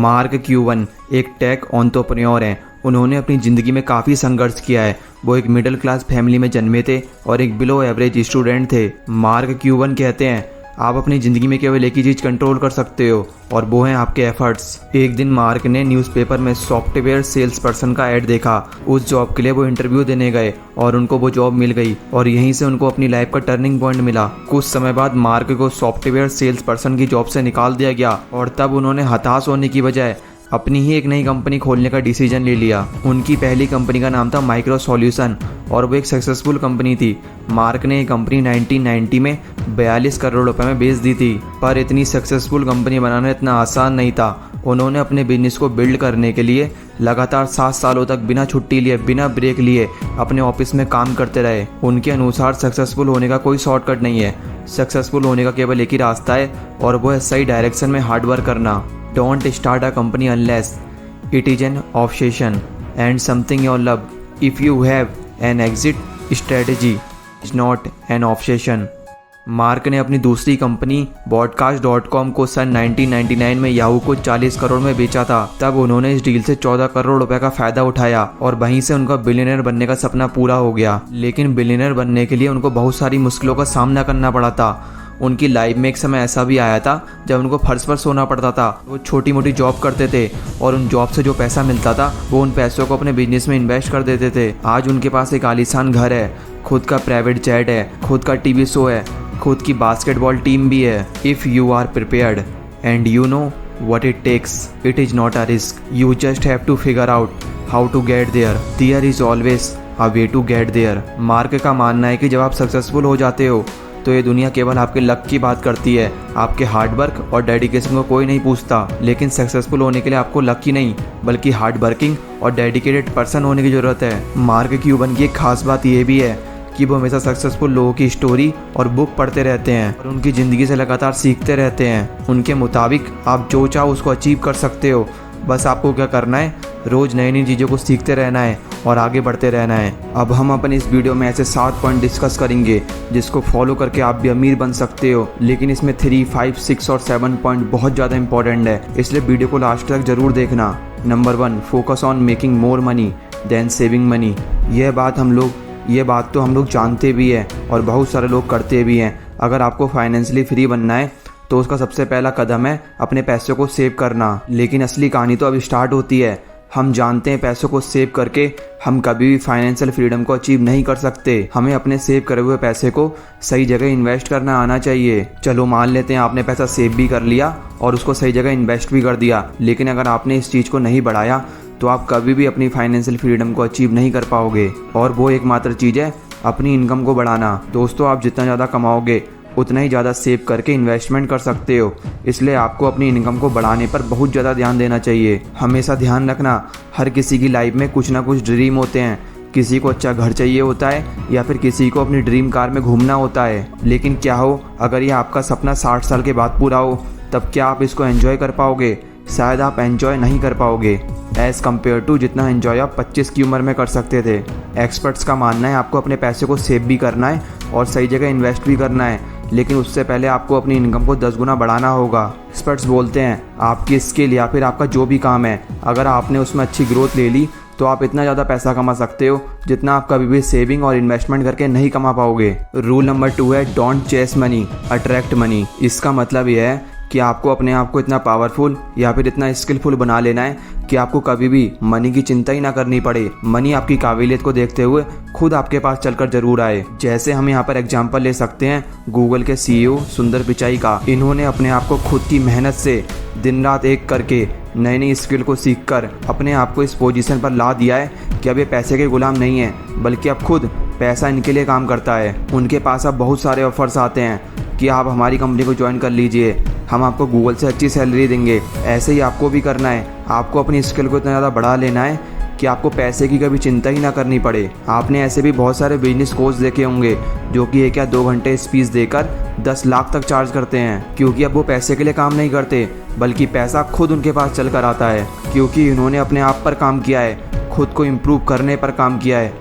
Mark Cuban एक take entrepreneur हैं। उन्होंने अपनी ज़िंदगी में काफ़ी संघर्ष किया है। वो एक मिडिल क्लास फैमिली में जन्मे थे और एक बिलो एवरेज स्टूडेंट थे। मार्क क्यूबन कहते हैं, आप अपनी ज़िंदगी में केवल एक ही चीज़ कंट्रोल कर सकते हो और वो हैं आपके एफर्ट्स। एक दिन मार्क ने न्यूज़पेपर में सॉफ्टवेयर सेल्स पर्सन का ऐड देखा। उस जॉब के लिए वो इंटरव्यू देने गए और उनको वो जॉब मिल गई और यहीं से उनको अपनी लाइफ का टर्निंग पॉइंट मिला। कुछ समय बाद मार्क को सॉफ्टवेयर सेल्स पर्सन की जॉब से निकाल दिया गया और तब उन्होंने हताश होने की बजाय अपनी ही एक नई कंपनी खोलने का डिसीजन ले लिया। उनकी पहली कंपनी का नाम था माइक्रो सॉल्यूशन और वो एक सक्सेसफुल कंपनी थी। मार्क ने ये कंपनी 1990 में 42 करोड़ रुपए में बेच दी थी। पर इतनी सक्सेसफुल कंपनी बनाना इतना आसान नहीं था। उन्होंने अपने बिजनेस को बिल्ड करने के लिए लगातार 7 सालों तक बिना छुट्टी लिए, बिना ब्रेक लिए अपने ऑफिस में काम करते रहे। उनके अनुसार सक्सेसफुल होने का कोई शॉर्टकट नहीं है। सक्सेसफुल होने का केवल एक ही रास्ता है और वो है सही डायरेक्शन में हार्डवर्क करना। Don't start a company unless it is an obsession and something you love. If you have an exit strategy, it's not an obsession. Mark ने अपनी दूसरी कंपनी Podcast.com को सन 1999 में याहू को 40 करोड़ में बेचा था। तब उन्होंने इस डील से 14 करोड़ रुपए का फायदा उठाया और वहीं से उनका बिलियनर बनने का सपना पूरा हो गया। लेकिन बिलियनर बनने के लिए उनको बहुत सारी मुश्किलों का सामना करना पड़ा था। उनकी लाइफ में एक समय ऐसा भी आया था जब उनको फर्श पर सोना पड़ता था। वो छोटी मोटी जॉब करते थे और उन जॉब से जो पैसा मिलता था वो उन पैसों को अपने बिजनेस में इन्वेस्ट कर देते थे। आज उनके पास एक आलीशान घर है, खुद का प्राइवेट जेट है, खुद का टीवी शो है, खुद की बास्केटबॉल टीम भी है। If you are prepared and you know what it takes, it is not a risk. You just have to figure out how to get there. There is always a way to get there. Mark का मानना है कि जब आप successful हो जाते हो तो ये दुनिया केवल आपके लक की बात करती है। आपके हार्डवर्क और डेडिकेशन को कोई नहीं पूछता। लेकिन सक्सेसफुल होने के लिए आपको लक ही नहीं बल्कि हार्डवर्किंग और डेडिकेटेड पर्सन होने की ज़रूरत है। मार्क क्यूबन की एक खास बात ये भी है कि वो हमेशा सक्सेसफुल लोगों की स्टोरी और बुक पढ़ते रहते हैं और उनकी ज़िंदगी से लगातार सीखते रहते हैं। उनके मुताबिक आप जो चाहो उसको अचीव कर सकते हो। बस आपको क्या करना है, रोज़ नई नई चीज़ों को सीखते रहना है और आगे बढ़ते रहना है। अब हम अपने इस वीडियो में ऐसे 7 पॉइंट डिस्कस करेंगे जिसको फॉलो करके आप भी अमीर बन सकते हो। लेकिन इसमें 3, 5, 6 और 7 पॉइंट बहुत ज़्यादा इंपॉर्टेंट है, इसलिए वीडियो को लास्ट तक ज़रूर देखना। Number 1, focus on making more money than saving money. ये बात तो हम लोग जानते भी हैं और बहुत सारे लोग करते भी हैं। अगर आपको फाइनेंशियली फ्री बनना है तो उसका सबसे पहला कदम है अपने पैसों को सेव करना। लेकिन असली कहानी तो अभी स्टार्ट होती है। हम जानते हैं पैसों को सेव करके हम कभी भी फाइनेंशियल फ्रीडम को अचीव नहीं कर सकते। हमें अपने सेव करे हुए पैसे को सही जगह इन्वेस्ट करना आना चाहिए। चलो मान लेते हैं आपने पैसा सेव भी कर लिया और उसको सही जगह इन्वेस्ट भी कर दिया, लेकिन अगर आपने इस चीज़ को नहीं बढ़ाया तो आप कभी भी अपनी फाइनेंशियल फ्रीडम को अचीव नहीं कर पाओगे। और वो एकमात्र चीज़ है अपनी इनकम को बढ़ाना। दोस्तों, आप जितना ज़्यादा कमाओगे उतना ही ज़्यादा सेव करके इन्वेस्टमेंट कर सकते हो। इसलिए आपको अपनी इनकम को बढ़ाने पर बहुत ज़्यादा ध्यान देना चाहिए। हमेशा ध्यान रखना, हर किसी की लाइफ में कुछ ना कुछ ड्रीम होते हैं। किसी को अच्छा घर चाहिए होता है या फिर किसी को अपनी ड्रीम कार में घूमना होता है। लेकिन क्या हो अगर ये आपका सपना 60 साल के बाद पूरा हो, तब क्या आप इसको एंजॉय कर पाओगे? शायद आप एंजॉय नहीं कर पाओगे एज़ कम्पेयर टू जितना एंजॉय आप 25 की उम्र में कर सकते थे। एक्सपर्ट्स का मानना है आपको अपने पैसे को सेव भी करना है और सही जगह इन्वेस्ट भी करना है, लेकिन उससे पहले आपको अपनी इनकम को 10 गुना बढ़ाना होगा। एक्सपर्ट्स बोलते हैं आपकी स्किल या फिर आपका जो भी काम है, अगर आपने उसमें अच्छी ग्रोथ ले ली तो आप इतना ज़्यादा पैसा कमा सकते हो जितना आप कभी भी सेविंग और इन्वेस्टमेंट करके नहीं कमा पाओगे। रूल नंबर 2 है don't chase money, attract money. इसका मतलब यह है कि आपको अपने आप को इतना पावरफुल या फिर इतना स्किलफुल बना लेना है कि आपको कभी भी मनी की चिंता ही ना करनी पड़े। मनी आपकी काबिलियत को देखते हुए खुद आपके पास चलकर जरूर आए। जैसे हम यहाँ पर एग्जांपल ले सकते हैं गूगल के CEO सुंदर पिचाई का। इन्होंने अपने आप को खुद की मेहनत से दिन रात एक करके नई नई स्किल को सीखकर अपने आप को इस पोजीशन पर ला दिया है कि अब ये पैसे के गुलाम नहीं है बल्कि अब खुद पैसा इनके लिए काम करता है। उनके पास अब बहुत सारे ऑफर्स आते हैं कि आप हमारी कंपनी को ज्वाइन कर लीजिए, हम आपको गूगल से अच्छी सैलरी देंगे। ऐसे ही आपको भी करना है। आपको अपनी स्किल को इतना ज़्यादा बढ़ा लेना है कि आपको पैसे की कभी चिंता ही ना करनी पड़े। आपने ऐसे भी बहुत सारे बिजनेस कोर्स देखे होंगे जो कि 1 या 2 घंटे स्पीच देकर 10 लाख तक चार्ज करते हैं, क्योंकि अब वो पैसे के लिए काम नहीं करते बल्कि पैसा खुद उनके पास चल कर आता है। क्योंकि उन्होंने अपने आप पर काम किया है, खुद को इम्प्रूव करने पर काम किया है,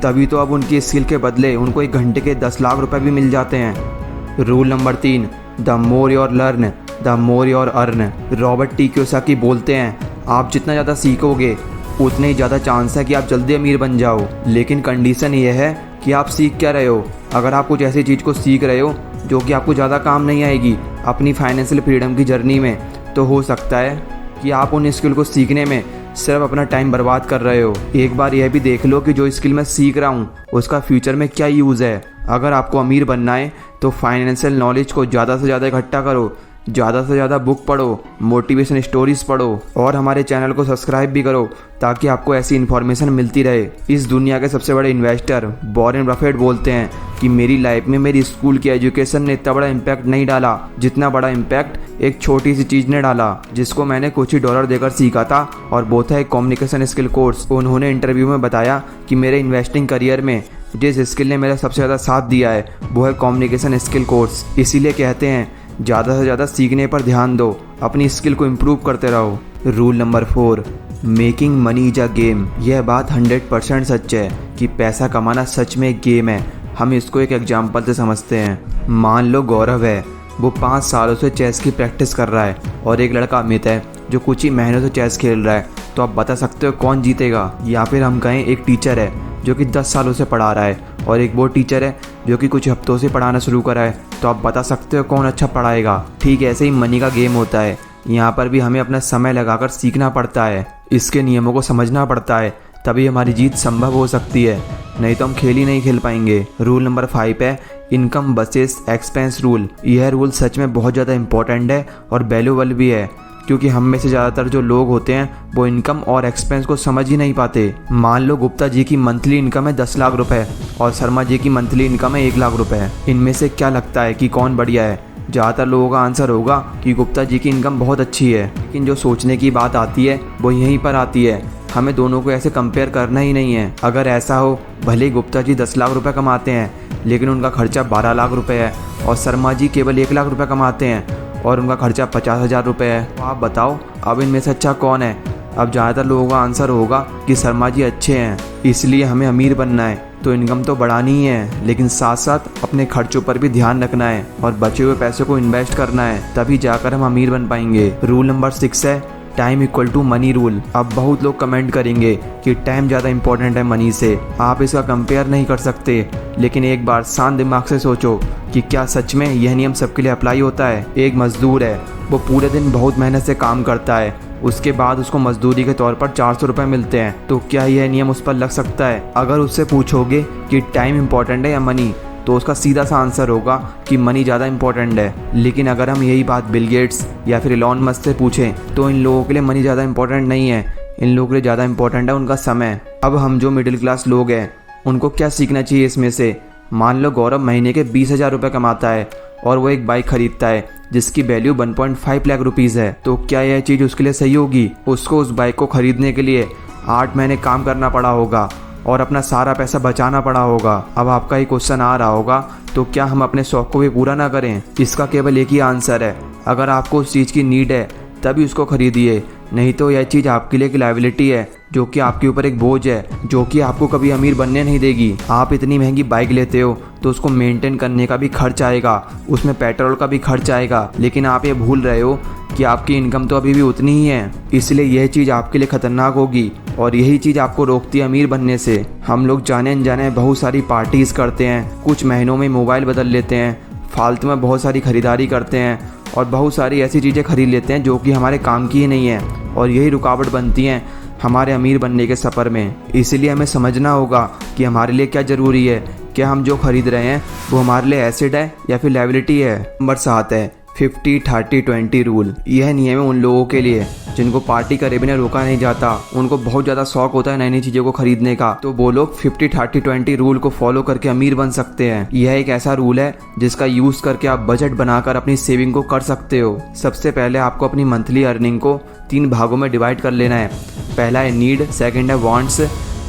तभी तो अब उनकी स्किल के बदले उनको 1 घंटे के 10 लाख रुपए भी मिल जाते हैं। Rule number 3, the more your learn the more your earn. Robert T Kiyosaki बोलते हैं, आप जितना ज़्यादा सीखोगे उतने ही ज़्यादा चांस है कि आप जल्दी अमीर बन जाओ, लेकिन कंडीशन ये है कि आप सीख क्या रहे हो। अगर आप कुछ ऐसी चीज़ को सीख रहे हो जो कि आपको ज़्यादा काम नहीं आएगी अपनी फाइनेंशियल फ्रीडम की जर्नी में, तो हो सकता है कि आप उन स्किल को सीखने में सिर्फ अपना टाइम बर्बाद कर रहे हो। एक बार यह भी देख लो कि जो स्किल मैं सीख रहा हूँ उसका फ्यूचर में क्या यूज़ है। अगर आपको अमीर बनना है तो फाइनेंशियल नॉलेज को ज़्यादा से ज़्यादा इकट्ठा करो, ज़्यादा से ज़्यादा बुक पढ़ो, मोटिवेशन स्टोरीज पढ़ो और हमारे चैनल को सब्सक्राइब भी करो ताकि आपको ऐसी इन्फॉर्मेशन मिलती रहे। इस दुनिया के सबसे बड़े इन्वेस्टर वॉरेन बफेट बोलते हैं कि मेरी लाइफ में मेरी स्कूल की एजुकेशन ने इतना बड़ा इम्पैक्ट नहीं डाला जितना बड़ा इम्पैक्ट एक छोटी सी चीज़ ने डाला, जिसको मैंने कुछ ही डॉलर देकर सीखा था, और वो था एक कम्युनिकेशन स्किल कोर्स। उन्होंने इंटरव्यू में बताया कि मेरे इन्वेस्टिंग करियर में जिस स्किल ने मेरा सबसे ज़्यादा साथ दिया है वो है कम्युनिकेशन स्किल कोर्स। इसीलिए कहते हैं ज़्यादा से ज़्यादा सीखने पर ध्यान दो, अपनी स्किल को इम्प्रूव करते रहो। Rule number 4, making money is a game. यह बात 100% सच है कि पैसा कमाना सच में एक गेम है। हम इसको एक एग्जाम्पल से समझते हैं। मान लो गौरव है, वो 5 सालों से चेस की प्रैक्टिस कर रहा है और एक लड़का अमित है जो कुछ ही महीनों से चेस खेल रहा है। तो आप बता सकते हो कौन जीतेगा? या फिर हम कहें एक टीचर है जो कि 10 सालों से पढ़ा रहा है और एक वो टीचर है जो कि कुछ हफ्तों से पढ़ाना शुरू करा है। तो आप बता सकते हो कौन अच्छा पढ़ाएगा? ठीक ऐसे ही मनी का गेम होता है। यहाँ पर भी हमें अपना समय लगाकर सीखना पड़ता है, इसके नियमों को समझना पड़ता है, तभी हमारी जीत संभव हो सकती है, नहीं तो हम खेल ही नहीं खेल पाएंगे। रूल नंबर 5 है इनकम वर्सेस एक्सपेंस रूल। यह रूल सच में बहुत ज़्यादा इंपॉर्टेंट है और वैल्यूएबल भी है, क्योंकि हम में से ज़्यादातर जो लोग होते हैं वो इनकम और एक्सपेंस को समझ ही नहीं पाते। मान लो गुप्ता जी की मंथली इनकम है 10 लाख रुपए और शर्मा जी की मंथली इनकम है 1 लाख रुपए। इनमें से क्या लगता है कि कौन बढ़िया है? ज़्यादातर लोगों का आंसर होगा कि गुप्ता जी की इनकम बहुत अच्छी है। लेकिन जो सोचने की बात आती है वो यहीं पर आती है, हमें दोनों को ऐसे कंपेयर करना ही नहीं है। अगर ऐसा हो, भले ही गुप्ता जी 10 लाख रुपए कमाते हैं लेकिन उनका खर्चा 12 लाख रुपए है और शर्मा जी केवल 1 लाख रुपए कमाते हैं और उनका खर्चा 50,000 रुपये है। तो आप बताओ अब इनमें से अच्छा कौन है? अब ज़्यादातर लोगों का आंसर होगा कि शर्मा जी अच्छे हैं। इसलिए हमें अमीर बनना है तो इनकम तो बढ़ानी ही है, लेकिन साथ साथ अपने खर्चों पर भी ध्यान रखना है और बचे हुए पैसे को इन्वेस्ट करना है, तभी जाकर हम अमीर बन पाएंगे। रूल नंबर 6 है time equal to money rule. अब बहुत लोग कमेंट करेंगे कि टाइम ज़्यादा इंपॉर्टेंट है मनी से, आप इसका कंपेयर नहीं कर सकते। लेकिन एक बार शांत दिमाग से सोचो कि क्या सच में यह नियम सबके लिए अप्लाई होता है? एक मजदूर है, वो पूरे दिन बहुत मेहनत से काम करता है, उसके बाद उसको मजदूरी के तौर पर 400 रुपये मिलते हैं। तो क्या यह नियम उस पर लग सकता है? अगर उससे पूछोगे कि टाइम इंपॉर्टेंट है या मनी, तो उसका सीधा सा आंसर होगा कि मनी ज़्यादा इंपॉर्टेंट है। लेकिन अगर हम यही बात बिल गेट्स या फिर इलॉन मस्क से पूछें तो इन लोगों के लिए मनी ज़्यादा इंपॉर्टेंट नहीं है, इन लोगों के लिए ज़्यादा इंपॉर्टेंट है उनका समय। अब हम जो मिडिल क्लास लोग हैं उनको क्या सीखना चाहिए इसमें से? मान लो गौरव महीने के 20,000 रुपये कमाता है और वो एक बाइक खरीदता है जिसकी वैल्यू 1.5 लाख रुपीज़ है। तो क्या यह चीज़ उसके लिए सही होगी? उसको उस बाइक को खरीदने के लिए 8 महीने काम करना पड़ा होगा और अपना सारा पैसा बचाना पड़ा होगा। अब आपका ही क्वेश्चन आ रहा होगा, तो क्या हम अपने शौक को भी पूरा ना करें? इसका केवल एक ही आंसर है, अगर आपको उस चीज़ की नीड है तभी उसको खरीदिए, नहीं तो यह चीज़ आपके लिए एक लायबिलिटी है जो कि आपके ऊपर एक बोझ है, जो कि आपको कभी अमीर बनने नहीं देगी। आप इतनी महंगी बाइक लेते हो तो उसको मेंटेन करने का भी खर्च आएगा, उसमें पेट्रोल का भी खर्च आएगा, लेकिन आप ये भूल रहे हो कि आपकी इनकम तो अभी भी उतनी ही है। इसलिए यह चीज़ आपके लिए खतरनाक होगी और यही चीज़ आपको रोकती है अमीर बनने से। हम लोग जाने अनजाने बहुत सारी पार्टीज़ करते हैं, कुछ महीनों में मोबाइल बदल लेते हैं, फालतू में बहुत सारी खरीदारी करते हैं और बहुत सारी ऐसी चीज़ें खरीद लेते हैं जो कि हमारे काम की ही नहीं है, और यही रुकावट बनती हैं हमारे अमीर बनने के सफ़र में। इसलिए हमें समझना होगा कि हमारे लिए क्या ज़रूरी है, क्या हम जो खरीद रहे हैं वो हमारे लिए एसेट है या फिर लायबिलिटी है। नंबर 7 है 50-30-20 रूल। यह नियम है उन लोगों के लिए जिनको पार्टी करे बिना रोका नहीं जाता, उनको बहुत ज़्यादा शौक होता है नई नई चीज़ों को खरीदने का, तो वो लोग 50-30-20 रूल को फॉलो करके अमीर बन सकते हैं। यह एक ऐसा रूल है जिसका यूज़ करके आप बजट बनाकर अपनी सेविंग को कर सकते हो। सबसे पहले आपको अपनी मंथली अर्निंग को 3 भागों में डिवाइड कर लेना है। पहला है नीड, सेकेंड है वांट्स,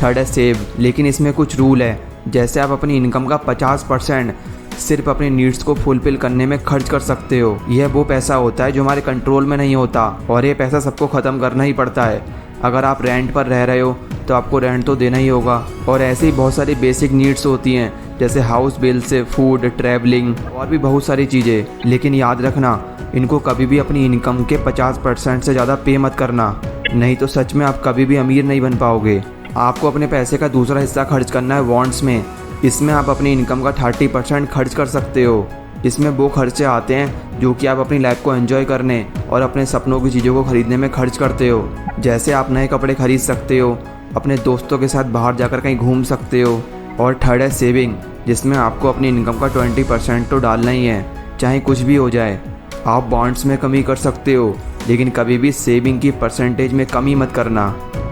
थर्ड है सेव। लेकिन इसमें कुछ रूल है, जैसे आप अपनी इनकम का 50% सिर्फ अपनी नीड्स को फुलफिल करने में खर्च कर सकते हो। यह वो पैसा होता है जो हमारे कंट्रोल में नहीं होता और ये पैसा सबको ख़त्म करना ही पड़ता है। अगर आप रेंट पर रह रहे हो तो आपको रेंट तो देना ही होगा, और ऐसे ही बहुत सारी बेसिक नीड्स होती हैं जैसे हाउस बिल से फूड, ट्रैवलिंग और भी बहुत सारी चीज़ें। लेकिन याद रखना, इनको कभी भी अपनी इनकम के 50% से ज़्यादा पे मत करना, नहीं तो सच में आप कभी भी अमीर नहीं बन पाओगे। आपको अपने पैसे का दूसरा हिस्सा खर्च करना है बॉन्ड्स में। इसमें आप अपनी इनकम का 30% खर्च कर सकते हो। इसमें वो खर्चे आते हैं जो कि आप अपनी लाइफ को एंजॉय करने और अपने सपनों की चीज़ों को खरीदने में खर्च करते हो। जैसे आप नए कपड़े खरीद सकते हो, अपने दोस्तों के साथ बाहर जाकर कहीं घूम सकते हो। और थर्ड है सेविंग, जिसमें आपको अपनी इनकम का 20% तो डालना ही है, चाहे कुछ भी हो जाए। आप बॉन्ड्स में कमी कर सकते हो, लेकिन कभी भी सेविंग की परसेंटेज में कमी मत करना।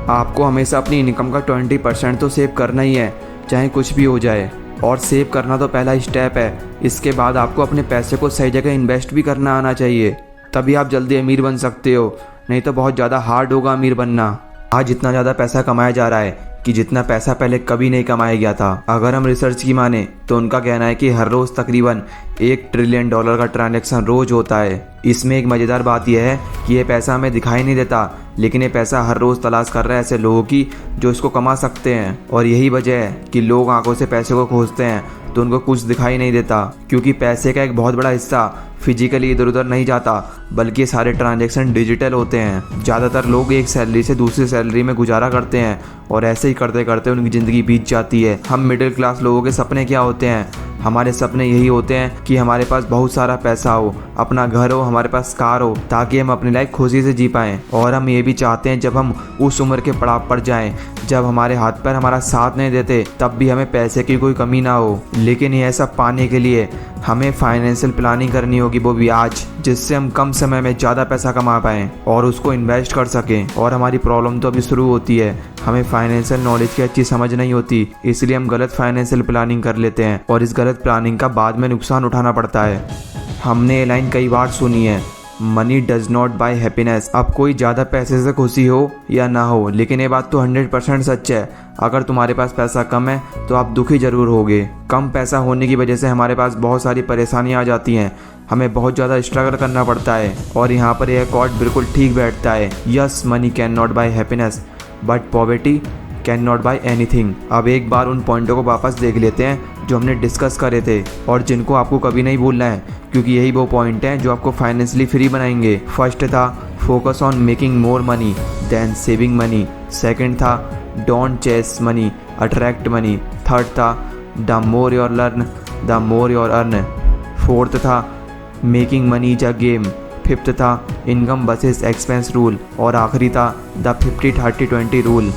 आपको हमेशा अपनी इनकम का 20% तो सेव करना ही है, चाहे कुछ भी हो जाए। और सेव करना तो पहला स्टेप है। इसके बाद आपको अपने पैसे को सही जगह इन्वेस्ट भी करना आना चाहिए, तभी आप जल्दी अमीर बन सकते हो, नहीं तो बहुत ज़्यादा हार्ड होगा अमीर बनना। आज इतना ज़्यादा पैसा कमाया जा रहा है कि जितना पैसा पहले कभी नहीं कमाया गया था। अगर हम रिसर्च की माने तो उनका कहना है कि हर रोज़ तकरीबन $1 ट्रिलियन का ट्रांजैक्शन रोज होता है। इसमें एक मज़ेदार बात यह है कि ये पैसा हमें दिखाई नहीं देता, लेकिन ये पैसा हर रोज़ तलाश कर रहा है ऐसे लोगों की जो इसको कमा सकते हैं। और यही वजह है कि लोग आंखों से पैसे को खोजते हैं तो उनको कुछ दिखाई नहीं देता, क्योंकि पैसे का एक बहुत बड़ा हिस्सा फिजिकली इधर उधर नहीं जाता, बल्कि सारे ट्रांजैक्शन डिजिटल होते हैं। ज़्यादातर लोग एक सैलरी से दूसरी सैलरी में गुजारा करते हैं और ऐसे ही करते करते उनकी ज़िंदगी बीत जाती है। हम मिडिल क्लास लोगों के सपने क्या होते हैं? हमारे सपने यही होते हैं कि हमारे पास बहुत सारा पैसा हो, अपना घर हो, हमारे पास कार हो, ताकि हम अपनी लाइफ खुशी से जी पाएँ। और हम ये भी चाहते हैं जब हम उस उम्र के पड़ाव पर जाएं, जब हमारे हाथ पैर हमारा साथ नहीं देते, तब भी हमें पैसे की कोई कमी ना हो। लेकिन ये सब पाने के लिए हमें फाइनेंशियल प्लानिंग करनी होगी, वो भी आज, जिससे हम कम समय में ज़्यादा पैसा कमा पाएँ और उसको इन्वेस्ट कर सकें। और हमारी प्रॉब्लम तो अभी शुरू होती है, हमें फाइनेंशियल नॉलेज की अच्छी समझ नहीं होती, इसलिए हम गलत फाइनेंशियल प्लानिंग कर लेते हैं और इस गलत प्लानिंग का बाद में नुकसान उठाना पड़ता है। हमने ये लाइन कई बार सुनी है, money does not buy happiness. अब कोई ज़्यादा पैसे से खुशी हो या ना हो, लेकिन ये बात तो 100% सच है। अगर तुम्हारे पास पैसा कम है तो आप दुखी जरूर होगे। कम पैसा होने की वजह से हमारे पास बहुत सारी परेशानियाँ आ जाती हैं, हमें बहुत ज़्यादा स्ट्रगल करना पड़ता है। और यहाँ पर यह कोट बिल्कुल ठीक बैठता है, yes money can not buy happiness but poverty can not buy anything. अब एक बार उन पॉइंटों को वापस देख लेते हैं जो हमने डिस्कस करे थे और जिनको आपको कभी नहीं भूलना है, क्योंकि यही वो पॉइंट हैं जो आपको फाइनेंशियली फ्री बनाएंगे। फर्स्ट था focus on making more money than saving money. Second था don't chase money, attract money. Third था the more your learn the more your earn. Fourth था making money is a game. Fifth था income versus expense rule. और आखिरी था the 50-30-20 rule.